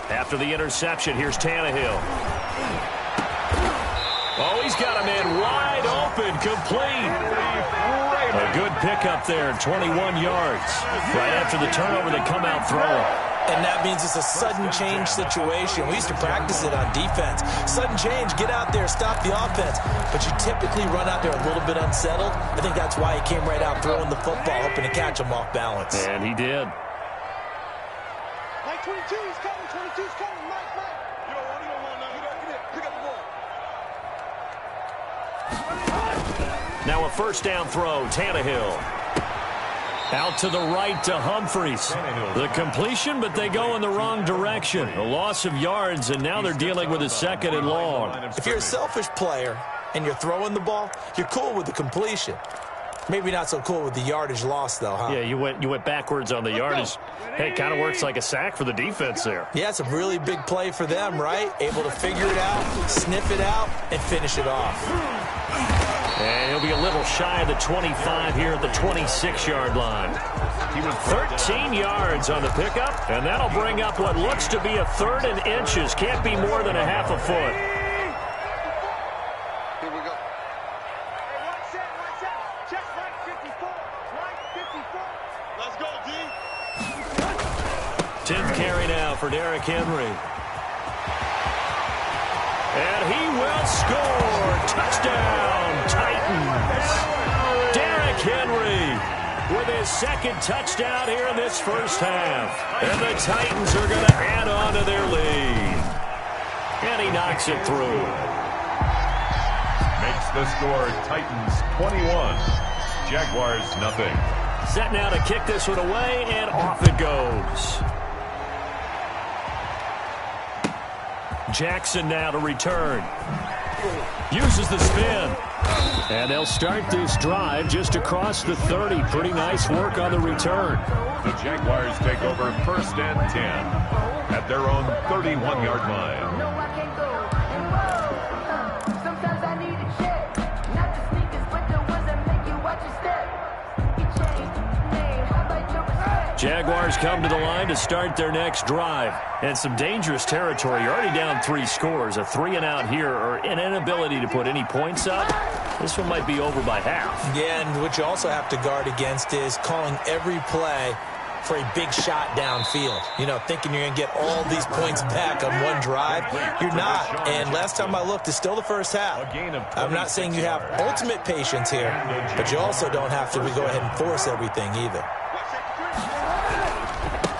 After the interception, here's Tannehill. Oh, he's got a man wide open, complete. A good pickup there, 21 yards. Right after the turnover, they come out throwing. And that means it's a sudden change situation. We used to practice it on defense. Sudden change, get out there, stop the offense. But you typically run out there a little bit unsettled. I think that's why he came right out throwing the football, hoping to catch him off balance. And he did. Mike 22, he's coming, 22's coming, Mike. You don't want now. Get it, pick up the ball. Now a first down throw, Tannehill. Out to the right to Humphries. The completion, but they go in the wrong direction. A loss of yards, and now they're dealing with a second and long. If you're a selfish player and you're throwing the ball, you're cool with the completion. Maybe not so cool with the yardage loss, though, huh? Yeah, you went backwards on the yardage. Hey, it kind of works like a sack for the defense there. Yeah, it's a really big play for them, right? Able to figure it out, sniff it out, and finish it off. And he'll be a little shy of the 25 here at the 26-yard line. He was 13 yards on the pickup, and that'll bring up what looks to be a third and inches. Can't be more than a half a foot. Here we go. Hey, one set. Check Mike 54. Mike 54. Let's go, D. 10th carry now for Derrick Henry. And he will score. Touchdown, Titans. Derrick Henry with his second touchdown here in this first half. And the Titans are going to add on to their lead. And he knocks it through. Makes the score Titans 21. Jaguars nothing. Set now to kick this one away, and off it goes. Jackson now to return. Uses the spin. And they'll start this drive just across the 30. Pretty nice work on the return. The Jaguars take over first and 10 at their own 31-yard line. Jaguars come to the line to start their next drive. And some dangerous territory. You're already down 3 scores. A 3-and-out here, or an inability to put any points up. This one might be over by half. Yeah, and what you also have to guard against is calling every play for a big shot downfield. You know, thinking you're going to get all these points back on one drive. You're not. And last time I looked, it's still the first half. I'm not saying you have ultimate patience here, but you also don't have to go ahead and force everything either.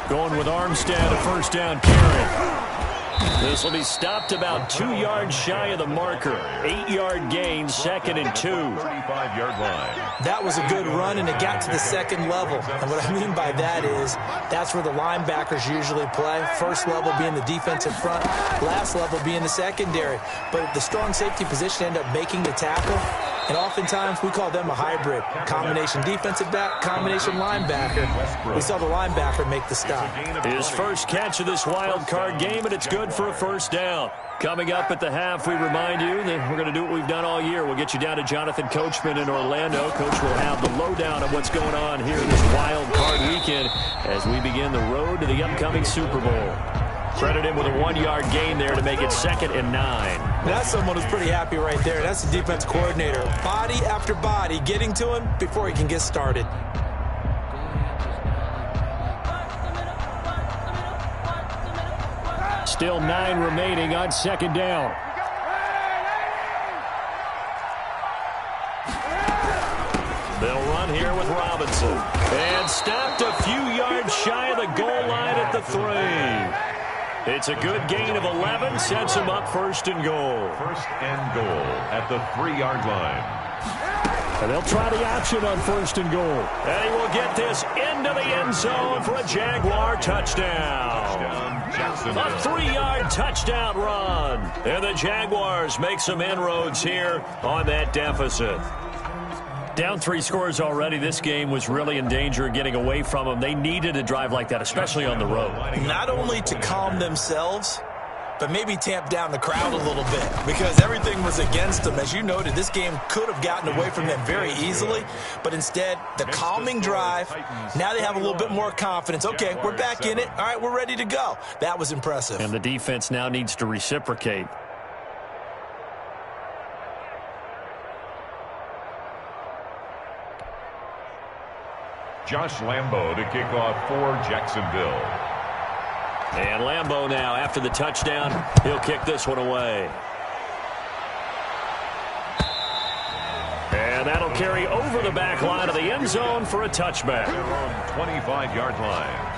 Going with Armstead, a first down carry. This will be stopped about 2 yards shy of the marker. 8-yard gain, 2nd and 2. 35-yard line. That was a good run, and it got to the second level. And what I mean by that is that's where the linebackers usually play. First level being the defensive front, last level being the secondary. But the strong safety position ended up making the tackle. And oftentimes we call them a hybrid. Combination defensive back, combination linebacker. We saw the linebacker make the stop. His first catch of this wild card game, and it's good for a first down. Coming up at the half, we remind you that we're going to do what we've done all year. We'll get you down to Jonathan Coachman in Orlando. Coach will have the lowdown of what's going on here this wild card weekend as we begin the road to the upcoming Super Bowl. Credit him with a 1-yard gain there to make it 2nd and 9. That's someone who's pretty happy right there. That's the defense coordinator. Body after body, getting to him before he can get started. Still 9 remaining on 2nd down. They'll run here with Robinson. And stopped a few yards shy of the goal line at the 3. It's a good gain of 11, sets him up 1st and goal. 1st and goal at the 3-yard line. And they'll try the option on 1st and goal. And he will get this into the end zone for a Jaguar touchdown. A 3-yard touchdown run. And the Jaguars make some inroads here on that deficit. Down 3 scores already. This game was really in danger of getting away from them. They needed a drive like that, especially on the road. Not only to calm themselves, but maybe tamp down the crowd a little bit because everything was against them. As you noted, this game could have gotten away from them very easily, but instead, the calming drive, now they have a little bit more confidence. Okay, we're back in it. All right, we're ready to go. That was impressive. And the defense now needs to reciprocate. Josh Lambo to kick off for Jacksonville. And Lambo now, after the touchdown, he'll kick this one away. And that'll carry over the back line of the end zone for a touchback. Their own 25-yard line.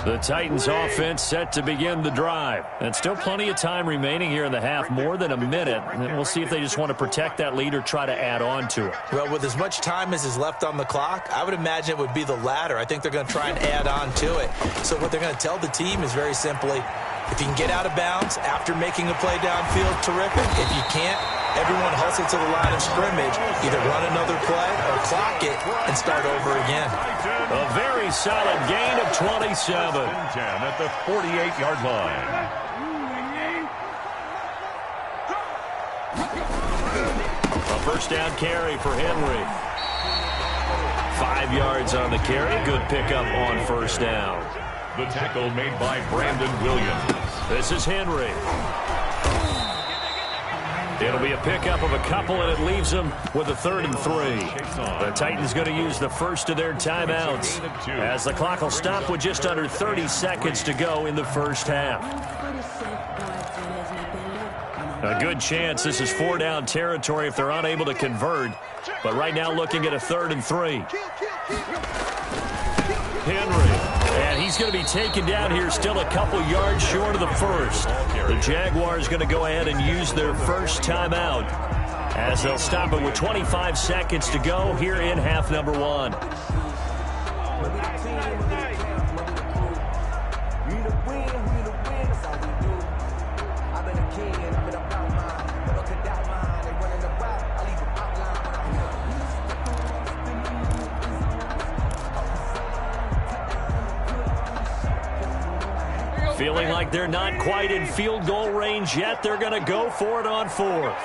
The Titans offense set to begin the drive. And still plenty of time remaining here in the half, more than a minute. And we'll see if they just want to protect that lead or try to add on to it. Well, with as much time as is left on the clock, I would imagine it would be the latter. I think they're going to try and add on to it. So what they're going to tell the team is very simply, if you can get out of bounds after making a play downfield, terrific. If you can't, everyone hustle to the line of scrimmage, either run another play or clock it and start over again. A very solid gain of 27. 10 at the 48-yard line. A first down carry for Henry. 5 yards on the carry. Good pickup on first down. The tackle made by Brandon Williams. This is Henry. It'll be a pickup of a couple, and it leaves them with a 3rd and 3. The Titans going to use the first of their timeouts as the clock will stop with just under 30 seconds to go in the first half. A good chance this is 4-down territory if they're unable to convert, but right now looking at a 3rd and 3. Henry, and he's going to be taken down here still a couple yards short of the first. The Jaguars going to go ahead and use their first timeout as they'll stop it with 25 seconds to go here in half number 1. Feeling like they're not quite in field goal range yet. They're going to go for it on 4th.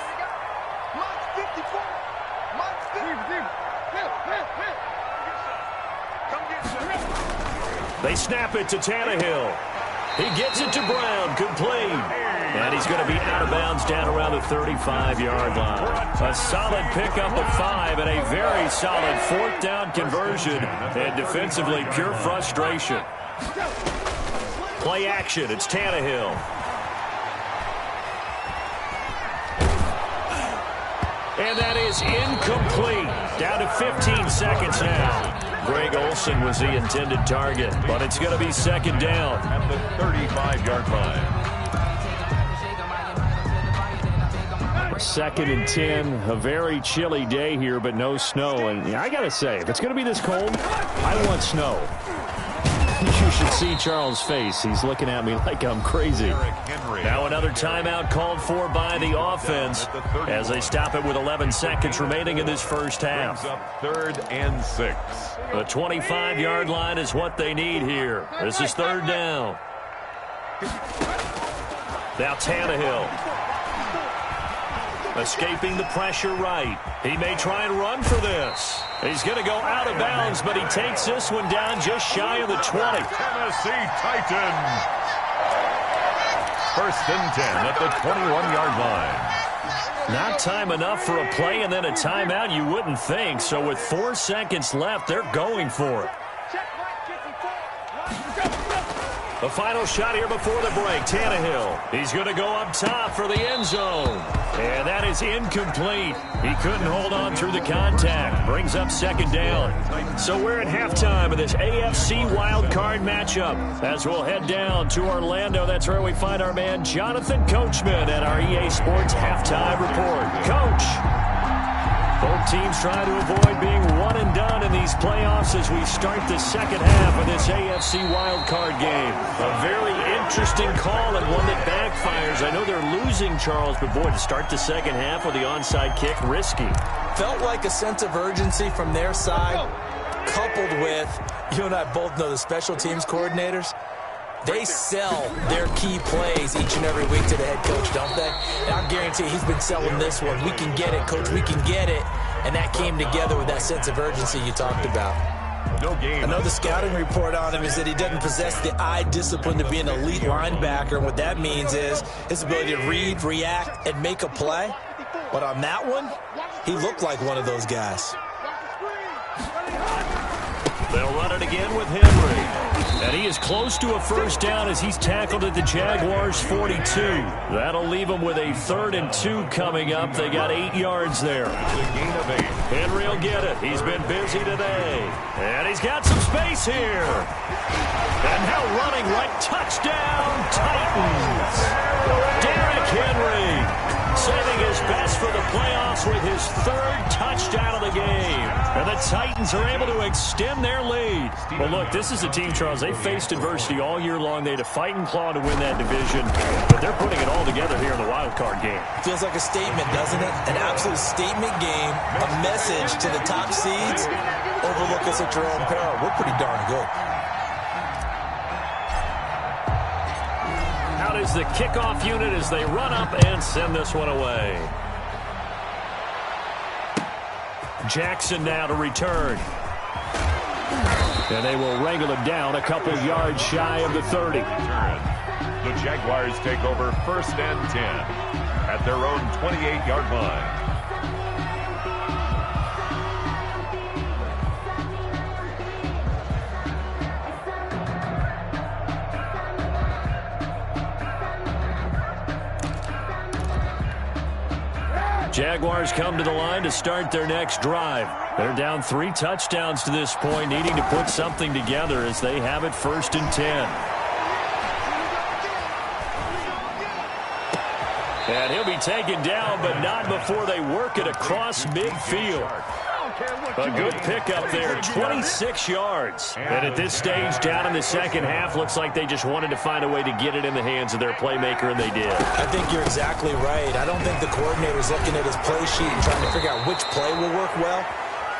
They snap it to Tannehill. He gets it to Brown, complete. And he's going to be out of bounds down around the 35-yard line. A solid pickup of 5 and a very solid 4th down conversion. And defensively, pure frustration. Play action, it's Tannehill. And that is incomplete. Down to 15 seconds now. Greg Olsen was the intended target, but it's going to be 2nd down. At the 35-yard line. 2nd and 10, a very chilly day here, but no snow. And I got to say, if it's going to be this cold, I want snow. You should see Charles' face. He's looking at me like I'm crazy. Now another timeout called for by the offense as they stop it with 11 seconds remaining in this first half. 3rd and 6. The 25-yard line is what they need here. This is 3rd down. Now Tannehill. Escaping the pressure right. He may try and run for this. He's going to go out of bounds, but he takes this one down just shy of the 20. Tennessee Titans. 1st and 10 at the 21-yard line. Not time enough for a play and then a timeout, you wouldn't think. So with 4 seconds left, they're going for it. The final shot here before the break, Tannehill. He's going to go up top for the end zone. And that is incomplete. He couldn't hold on through the contact. Brings up 2nd down. So we're at halftime of this AFC wildcard matchup. As we'll head down to Orlando, that's where we find our man Jonathan Coachman at our EA Sports Halftime Report. Coach. Both teams trying to avoid being one and done in these playoffs as we start the second half of this AFC wildcard game. A very interesting call and one that backfired qualifiers. I know they're losing, Charles, but boy, to start the second half with the onside kick, risky. Felt like a sense of urgency from their side, coupled with, you and I both know the special teams coordinators, they sell their key plays each and every week to the head coach, don't they? And I guarantee he's been selling this one. We can get it, coach, we can get it. And that came together with that sense of urgency you talked about. No game. I know the scouting report on him is that he doesn't possess the eye discipline to be an elite linebacker. And what that means is his ability to read, react, and make a play. But on that one, he looked like one of those guys. They'll run it again with Henry. And he is close to a first down as he's tackled at the Jaguars' 42. That'll leave him with a 3rd and 2 coming up. They got 8 yards there. It's a gain of 8. Henry will get it. He's been busy today. And he's got some space here. And now running right. Touchdown, Titans. Derrick Henry saving his best for the playoffs with his 3rd touchdown of the game. And the Titans are able to extend their lead. Well, look, this is a team, Charles. They faced adversity all year long. They had to fight and claw to win that division. But they're putting it all together here in the wild card game. Feels like a statement, doesn't it? An absolute statement game. A message to the top seeds. Overlook us at your own peril. We're pretty darn good. Out is the kickoff unit as they run up and send this one away. Jackson now to return. And they will wrangle him down a couple yards shy of the 30. The Jaguars take over 1st and 10 at their own 28-yard line. Jaguars come to the line to start their next drive. They're down 3 touchdowns to this point, needing to put something together as they have it 1st and 10. And he'll be taken down, but not before they work it across midfield. A good pickup there, 26 yards. And at this stage, down in the second half, looks like they just wanted to find a way to get it in the hands of their playmaker, and they did. I think you're exactly right. I don't think the coordinator's looking at his play sheet and trying to figure out which play will work well.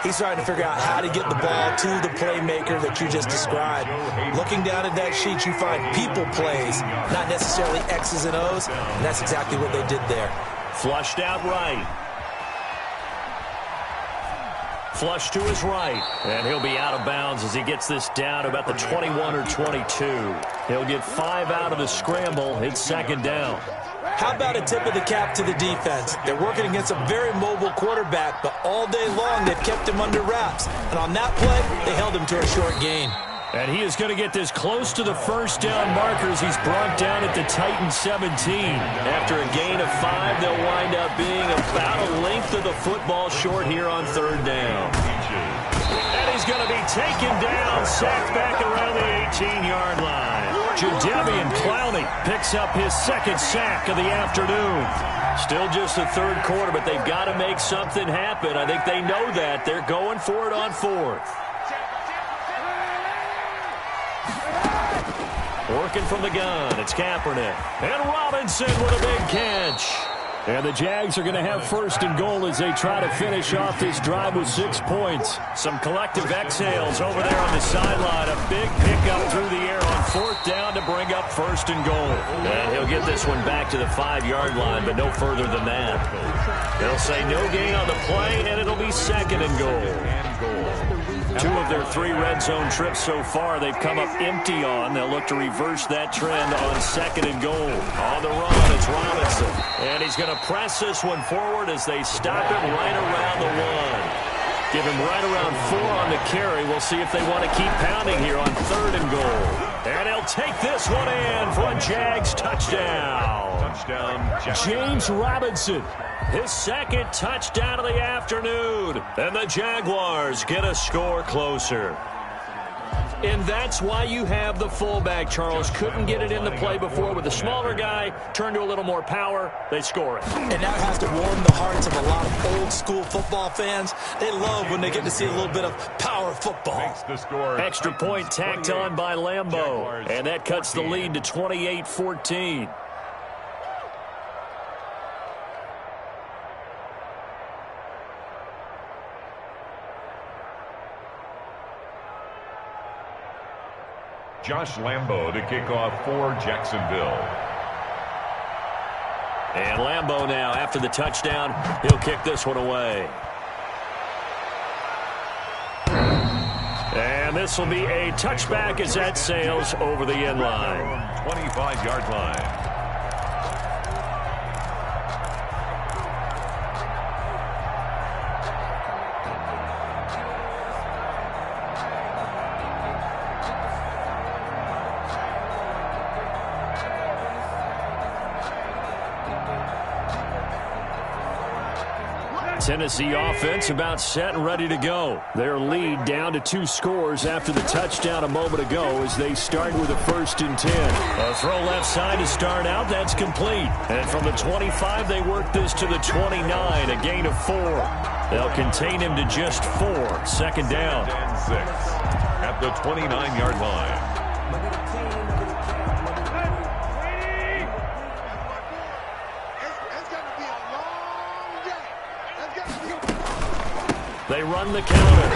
He's trying to figure out how to get the ball to the playmaker that you just described. Looking down at that sheet, you find people plays, not necessarily X's and O's, and that's exactly what they did there. Flushed out right. Flush to his right, and he'll be out of bounds as he gets this down about the 21 or 22. He'll get 5 out of the scramble. It's 2nd down. How about a tip of the cap to the defense? They're working against a very mobile quarterback, but all day long they've kept him under wraps. And on that play, they held him to a short gain. And he is going to get this close to the first down markers. He's brought down at the Titans 17. After a gain of 5, they'll wind up being about a length of the football short here on 3rd down. And he's going to be taken down, sacked back around the 18-yard line. Jadeveon Clowney picks up his 2nd sack of the afternoon. Still just the 3rd quarter, but they've got to make something happen. I think they know that. They're going for it on 4th. Working from the gun, it's Kaepernick. And Robinson with a big catch. And the Jags are going to have 1st and goal as they try to finish off this drive with 6 points. Some collective exhales over there on the sideline. A big pickup through the air on 4th down to bring up 1st and goal. And he'll get this one back to the 5-yard line, but no further than that. They'll say no gain on the play, and it'll be 2nd and goal. 2 of their 3 red zone trips so far they've come up empty on. They'll look to reverse that trend on 2nd and goal. On the run, it's Robinson. And he's going to press this one forward as they stop him right around the 1. Give him right around 4 on the carry. We'll see if they want to keep pounding here on 3rd and goal. And he'll take this one in for a Jags touchdown. James Robinson, his 2nd touchdown of the afternoon. And the Jaguars get a score closer. And that's why you have the fullback, Charles. Couldn't get it in the play before with the smaller guy. Turned to a little more power. They score it. And that has to warm the hearts of a lot of old-school football fans. They love when they get to see a little bit of power football. Extra point tacked on by Lambeau. And that cuts the lead to 28-14. Josh Lambo to kick off for Jacksonville. And Lambo now, after the touchdown, he'll kick this one away. And this will be a touchback as that sails over the end line. 25-yard line. Tennessee offense about set and ready to go. Their lead down to 2 scores after the touchdown a moment ago as they start with a 1st and 10. A throw left side to start out. That's complete. And from the 25, they work this to the 29, a gain of 4. They'll contain him to just 4. 2nd down. 6 at the 29-yard line. They run the counter.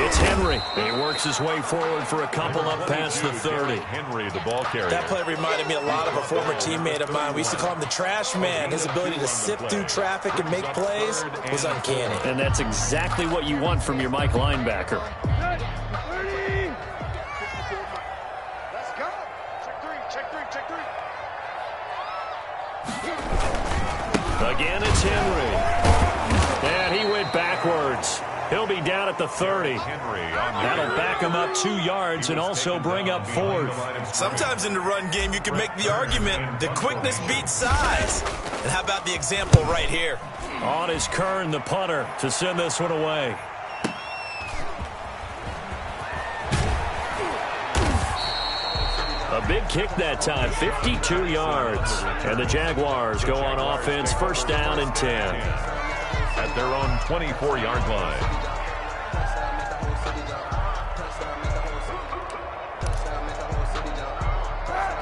It's Henry. He works his way forward for a couple up past the 30. Henry, the ball carrier. That play reminded me a lot of a former teammate of mine. We used to call him the trash man. His ability to sift through traffic and make plays was uncanny. And that's exactly what you want from your Mike linebacker. Let's go. Check three. Again, it's Henry. And he went backwards. He'll be down at the 30. That'll back him up 2 yards and also bring up 4th. Sometimes in the run game, you can make the argument that quickness beats size. And how about the example right here? On is Kern, the punter, to send this one away. A big kick that time, 52 yards. And the Jaguars go on offense, 1st down and 10. At their own 24-yard line.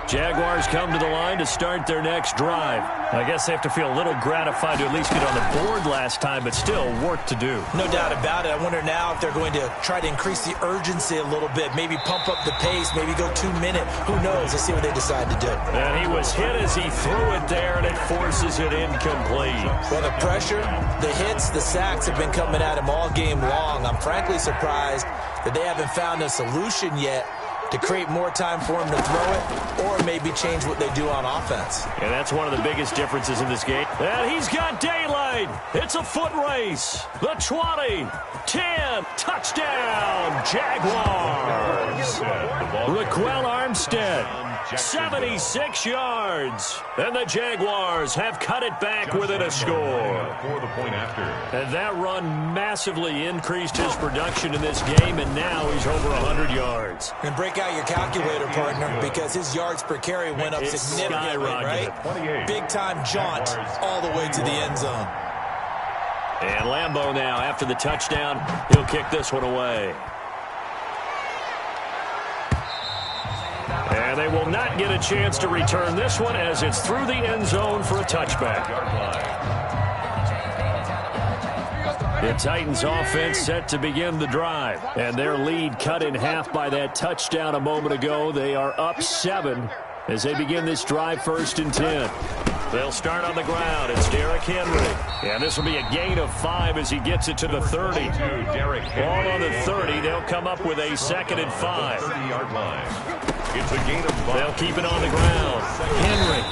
Jaguars come to the line to start their next drive. I guess they have to feel a little gratified to at least get on the board last time, but still work to do. No doubt about it. I wonder now if they're going to try to increase the urgency a little bit, maybe pump up the pace, maybe go 2-minute. Who knows? Let's see what they decide to do. And he was hit as he threw it there, and it forces it incomplete. Well, the pressure, the hits, the sacks have been coming at him all game long. I'm frankly surprised that they haven't found a solution yet to create more time for him to throw it or maybe change what they do on offense. And that's one of the biggest differences in this game. And he's got daylight. It's a foot race. The 20, 10, touchdown, Jaguars. Raquel Armstead, 76 yards. And the Jaguars have cut it back within a score. For the point after. And that run massively increased his production in this game, and now he's over 100 yards. And break out your calculator, partner, because his yards per carry went up It's significantly, right? 28. Big-time jaunt all the way to the end zone. And Lambo now, after the touchdown, he'll kick this one away. And they will not get a chance to return this one as it's through the end zone for a touchback. The Titans offense set to begin the drive. And their lead cut in half by that touchdown a moment ago. They are up 7 as they begin this drive, 1st and 10. They'll start on the ground. It's Derrick Henry. And this will be a gain of 5 as he gets it to the 30. Ball on the 30. They'll come up with a 2nd and 5. 30-yard line. It's a gain of 5. They'll keep it on the ground. Henry.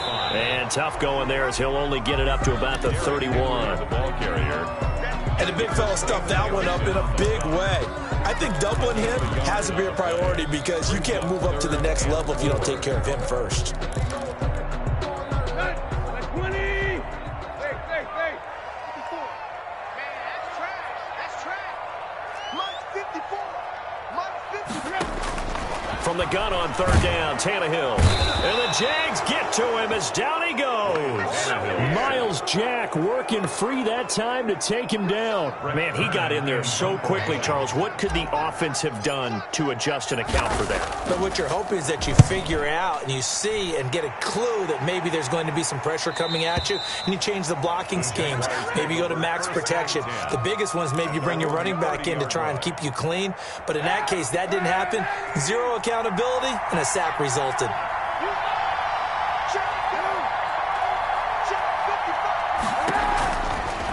And tough going there as he'll only get it up to about the 31. The ball carrier. And the big fella stuffed that one up in a big way. I think doubling him has to be a priority because you can't move up to the next level if you don't take care of him first. From the gun on 3rd down, Tannehill. And the Jags get to him as down he goes. Miles Jack working free that time to take him down. Man, he got in there so quickly, Charles. What could the offense have done to adjust and account for that? But what you're hoping is that you figure out and you see and get a clue that maybe there's going to be some pressure coming at you, and you change the blocking schemes. Maybe you go to max protection. The biggest one is maybe you bring your running back in to try and keep you clean. But in that case, that didn't happen. Zero accountability. ability, and a sack resulted.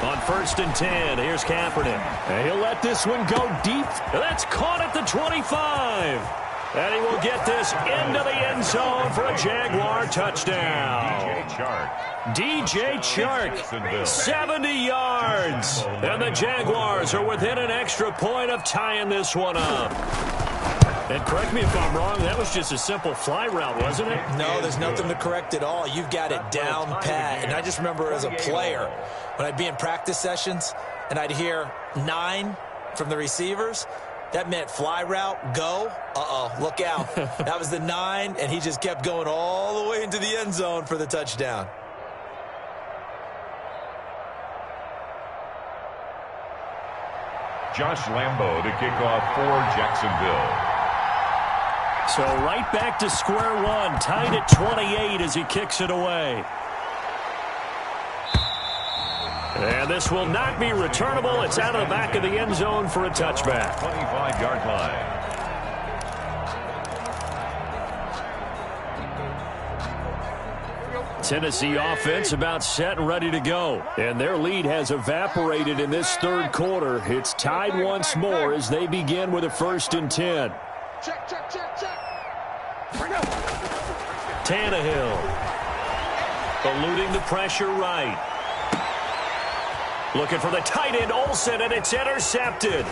On 1st and 10, here's Kaepernick. And he'll let this one go deep. That's caught at the 25. And he will get this into the end zone for a Jaguar touchdown. DJ Chark, 70 yards. And the Jaguars are within an extra point of tying this one up. And correct me if I'm wrong, that was just a simple fly route, wasn't it? No, there's nothing to correct at all. You've got it down pat. And I just remember as a player, when I'd be in practice sessions and I'd hear 9 from the receivers, that meant fly route, go. Uh-oh, look out. That was the 9, and he just kept going all the way into the end zone for the touchdown. Josh Lambo to kick off for Jacksonville. So right back to square one, tied at 28 as he kicks it away. And this will not be returnable. It's out of the back of the end zone for a touchback. 25-yard line. Tennessee offense about set and ready to go. And their lead has evaporated in this third quarter. It's tied once more as they begin with a 1st and 10. Check. Tannehill. Eluding the pressure right. Looking for the tight end, Olsen, and it's intercepted.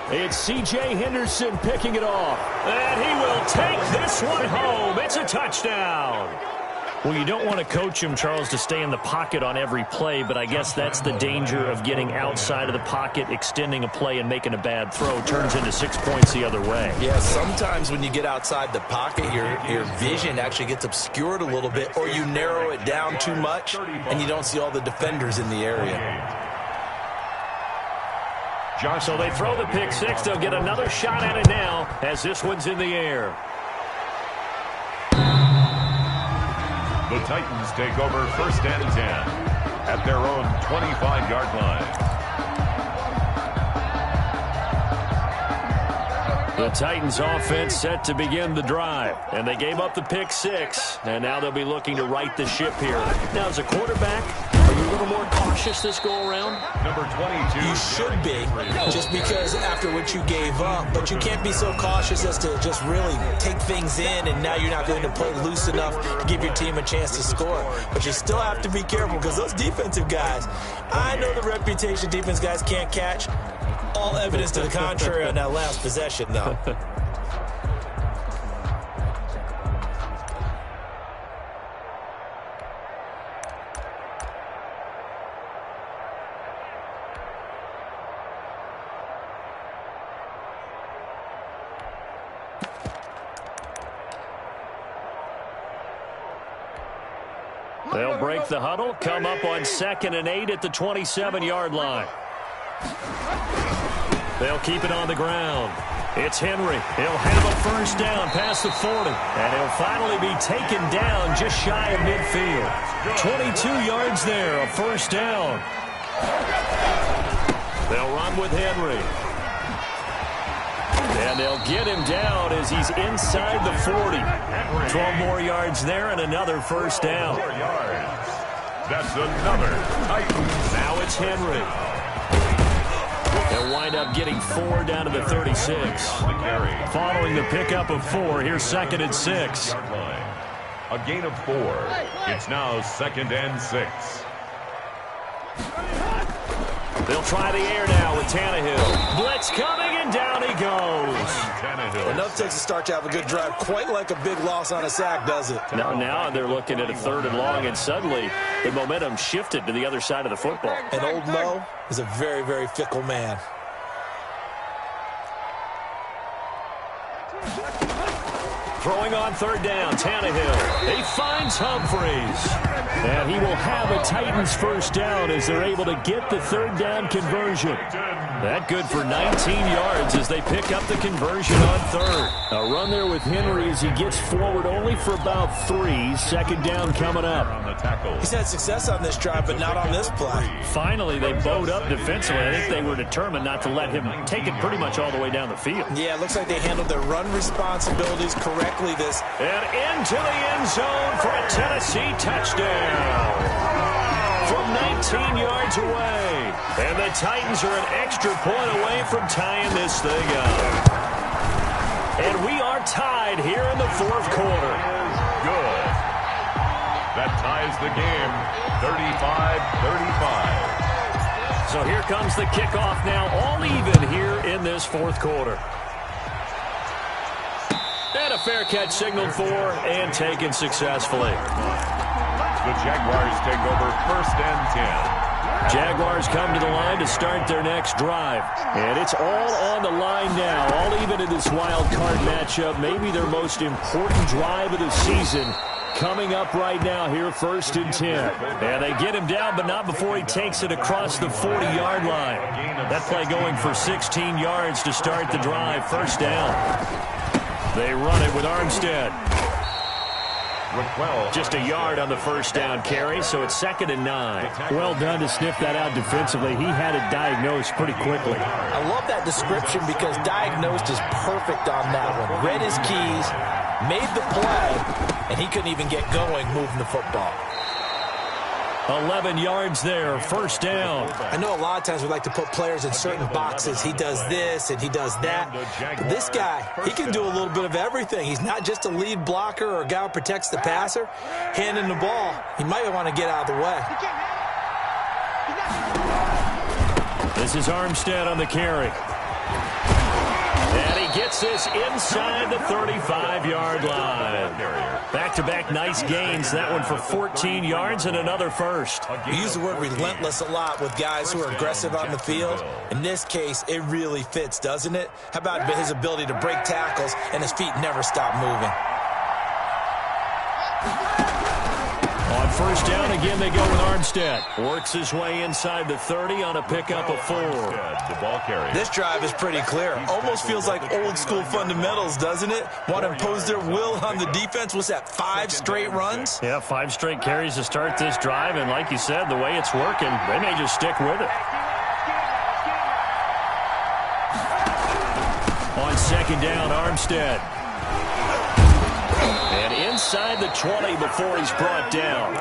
It's C.J. Henderson picking it off. And he will take this one home. It's a touchdown. Well, you don't want to coach him, Charles, to stay in the pocket on every play, but I guess that's the danger of getting outside of the pocket, extending a play, and making a bad throw. Turns into 6 points the other way. Yeah, sometimes when you get outside the pocket, your vision actually gets obscured a little bit, or you narrow it down too much, and you don't see all the defenders in the area. So they throw the pick six. They'll get another shot at it now as this one's in the air. The Titans take over 1st and 10 at their own 25-yard line. The Titans offense set to begin the drive, and they gave up the pick six, and now they'll be looking to right the ship here. Now, as a quarterback, are you a little more cautious this go-around? Number 22. You should be, just because after what you gave up, but you can't be so cautious as to just really take things in, and now you're not going to play loose enough to give your team a chance to score. But you still have to be careful, because those defensive guys, I know the reputation defense guys can't catch. All evidence to the contrary on that last possession, though. They'll break the huddle, come up on 2nd and 8 at the 27-yard line. They'll keep it on the ground. It's Henry. He'll have a 1st down past the 40. And he'll finally be taken down just shy of midfield. 22 yards there, a 1st down. They'll run with Henry. And they'll get him down as he's inside the 40. 12 more yards there and another 1st down. 4 yards. That's another Titans. Now it's Henry. They'll wind up getting 4 down to the 36. Following the pickup of 4, here's 2nd and 6. A gain of 4. It's now 2nd and 6. They'll try the air now with Tannehill. Blitz coming, and down he goes. Enough takes to start to have a good drive, quite like a big loss on a sack, does it? Now they're looking at a 3rd and long, and suddenly the momentum shifted to the other side of the football. And old Mo is a very, very fickle man. Throwing on 3rd down, Tannehill. He finds Humphries. And he will have a Titans first down as they're able to get the third down conversion. That good for 19 yards as they pick up the conversion on third. A run there with Henry as he gets forward only for about 3. Second down coming up. He's had success on this drive, but not on this play. Finally, they bowed up defensively. I think they were determined not to let him take it pretty much all the way down the field. Yeah, it looks like they handled their run responsibilities correctly this. And into the end zone for a Tennessee touchdown. From 19 yards away. And the Titans are an extra point away from tying this thing up. And we are tied here in the fourth quarter. Good. That ties the game, 35-35. So here comes the kickoff now, all even here in this fourth quarter. And a fair catch signaled for and taken successfully. The Jaguars take over first and 10. Jaguars come to the line to start their next drive. And it's all on the line now, all even in this wild card matchup. Maybe their most important drive of the season coming up right now here, first and 10. And they get him down, but not before he takes it across the 40-yard line. That play going for 16 yards to start the drive, first down. They run it with Armstead. Just a yard on the first down carry, so it's 2nd and 9. Well done to sniff that out defensively. He had it diagnosed pretty quickly. I love that description because diagnosed is perfect on that one. Read his keys, made the play, and he couldn't even get going moving the football. 11 yards there, first down. I know a lot of times we like to put players in certain boxes. He does this and he does that. But this guy, he can do a little bit of everything. He's not just a lead blocker or a guy who protects the passer. Handing the ball, he might want to get out of the way. This is Armstead on the carry. And he gets this inside the 35-yard line. Back-to-back nice gains. That one for 14 yards and another first. We use the word relentless a lot with guys who are aggressive on the field. In this case, it really fits, doesn't it? How about his ability to break tackles and his feet never stop moving? On first down, again, they go with Armstead. Works his way inside the 30 on a pickup of 4. The ball carrier. This drive is pretty clear. Almost feels like old school fundamentals, doesn't it? Want to impose their will on the defense. What's that, 5 straight runs? Yeah, 5 straight carries to start this drive, and like you said, the way it's working, they may just stick with it. On second down, Armstead. And inside the 20 before he's brought down.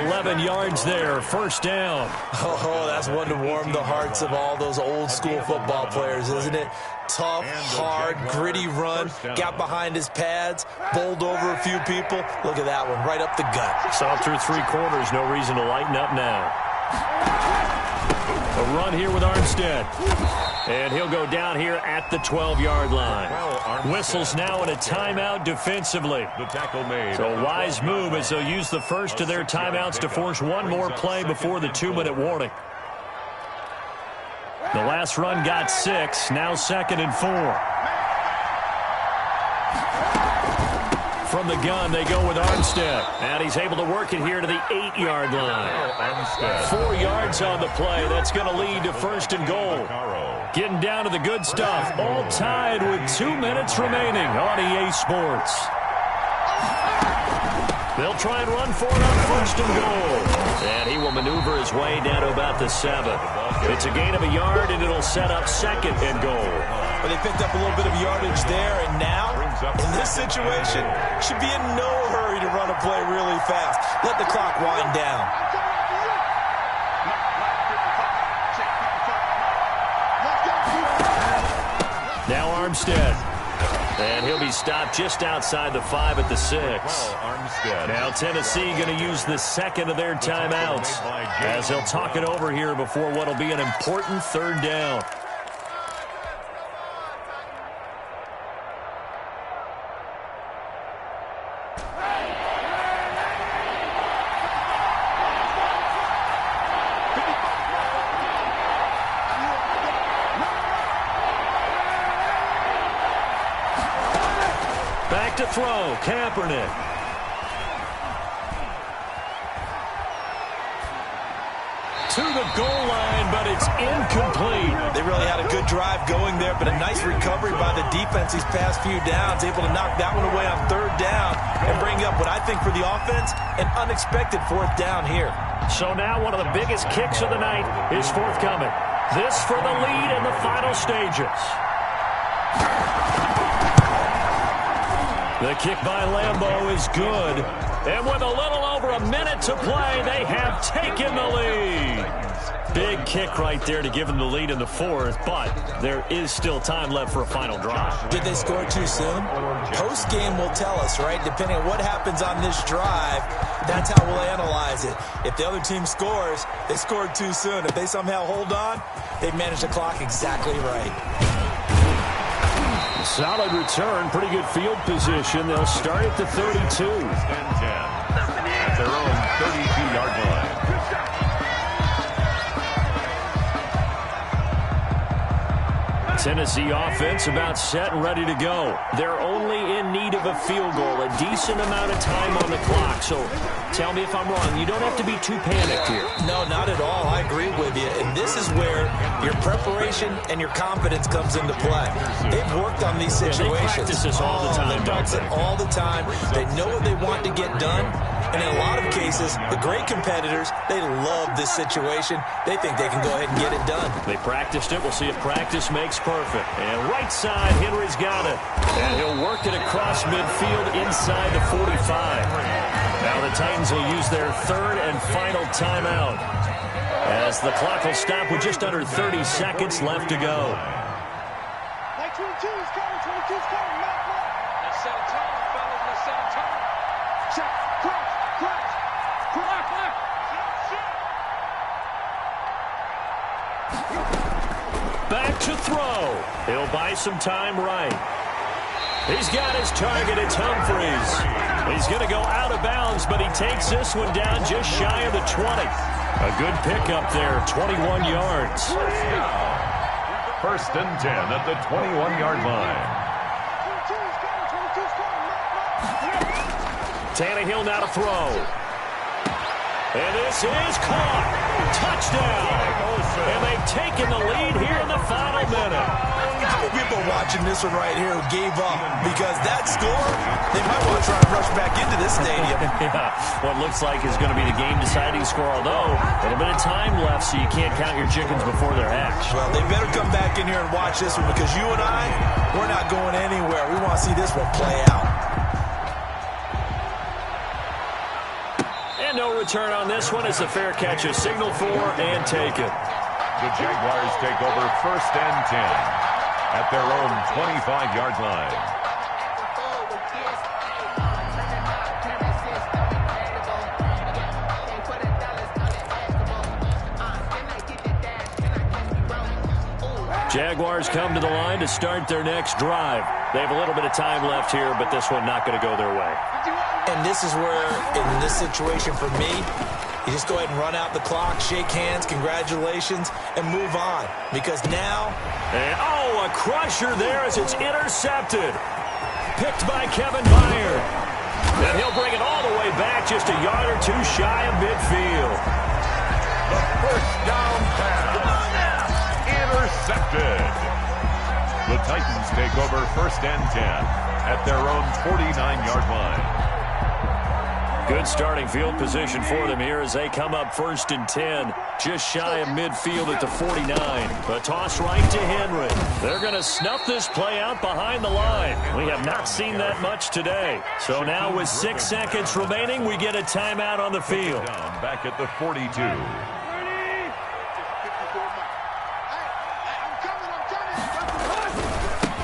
11 yards there, first down. Oh, that's one to warm the hearts of all those old school football players, isn't it? Tough, hard, gritty run. Got behind his pads, bowled over a few people. Look at that one, right up the gut. Saw it through 3 quarters, no reason to lighten up now. A run here with Armstead. And he'll go down here at the 12-yard line. Whistles now in a timeout defensively. The tackle made. So a wise move as they'll use the first of their timeouts to force one more play before the 2-minute warning. The last run got 6, now 2nd and 4. From the gun, they go with Armstead. And he's able to work it here to the 8-yard line. 4 yards on the play. That's going to lead to 1st and goal. Getting down to the good stuff. All tied with 2 minutes remaining on EA Sports. They'll try and run for it on 1st and goal. And he will maneuver his way down to about the 7. It's a gain of a yard, and it'll set up 2nd and goal. But they picked up a little bit of yardage there, and now, in this situation, should be in no hurry to run a play really fast. Let the clock wind down. Now Armstead. And he'll be stopped just outside the 5 at the 6. Now Tennessee going to use the 2nd of their timeouts as they'll talk it over here before what will be an important 3rd down. To throw, Kaepernick. to the goal line, but it's incomplete. They really had a good drive going there, but a nice recovery by the defense these past few downs, able to knock that one away on third down and bring up what I think for the offense, an unexpected fourth down here. So now one of the biggest kicks of the night is forthcoming. This for the lead in the final stages. The kick by Lambeau is good. And with a little over a minute to play, they have taken the lead. Big kick right there to give them the lead in the fourth, but there is still time left for a final drive. Did they score too soon? Post-game will tell us, right? Depending on what happens on this drive, that's how we'll analyze it. If the other team scores, they scored too soon. If they somehow hold on, they've managed the clock exactly right. Solid return, pretty good field position. They'll start at the 32. 10-10 at their own 32-yard line. Tennessee offense about set and ready to go. They're only in need of a field goal, a decent amount of time on the clock. So tell me if I'm wrong. You don't have to be too panicked here. No, not at all. I agree with you. And this is where your preparation and your confidence comes into play. They've worked on these situations. They practice this all the time. They practice it all the time. They know what they want to get done. And in a lot of cases, the great competitors, they love this situation. They think they can go ahead and get it done. They practiced it. We'll see if practice makes perfect. And right side, Henry's got it. And he'll work it across midfield inside the 45. Now the Titans will use their third and final timeout, as the clock will stop with just under 30 seconds left to go. Like 22's coming, 22's coming, not left. Let's set a tone, fellas. Let's set a tone. Check, crouch, crouch, crouch, left. Back to throw. He'll buy some time right. He's got his target. It's Humphries. He's going to go out of bounds, but he takes this one down just shy of the 20. A good pickup there, 21 yards. First and 10 at the 21-yard line. 22's coming, 22's coming, not left. Tannehill now to throw. And this is caught. Touchdown. And they've taken the lead here in the final minute. How many people watching this one right here who gave up? Because that score, they might want to try and rush back into this stadium. Yeah, what looks like is going to be the game-deciding score, although a little bit of time left, so you can't count your chickens before they're hatched. Well, they better come back in here and watch this one, because you and I, we're not going anywhere. We want to see this one play out. And no return on this one as the fair catch is signaled for and taken. The Jaguars take over first and 10 at their own 25-yard line. Jaguars come to the line to start their next drive. They have a little bit of time left here, but this one not going to go their way. And this is where, in this situation for me, you just go ahead and run out the clock, shake hands, congratulations, and move on. Because now... And, oh, a crusher there as it's intercepted. Picked by Kevin Byard. And he'll bring it all the way back just a yard or two shy of midfield. The first down pass. Intercepted. The Titans take over first and 10 at their own 49-yard line. Good starting field position for them here as they come up first and 10, just shy of midfield at the 49. A toss right to Henry. They're going to snuff this play out behind the line. We have not seen that much today. So now with 6 seconds remaining, we get a timeout on the field. Back at the 42.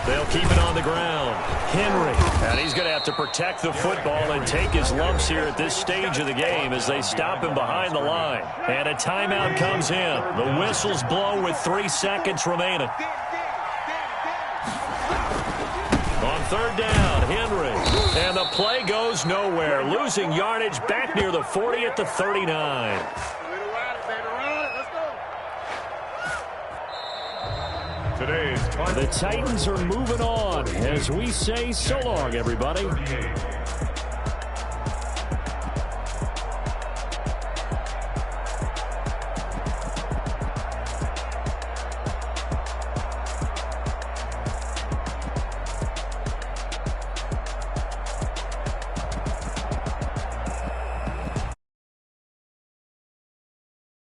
They'll keep it on the ground. Henry, and he's going to have to protect the football and take his lumps here at this stage of the game as they stop him behind the line. And a timeout comes in. The whistles blow with 3 seconds remaining. On third down, Henry. And the play goes nowhere. Losing yardage back near the 40 at the 39. The Titans are moving on as we say so long, everybody.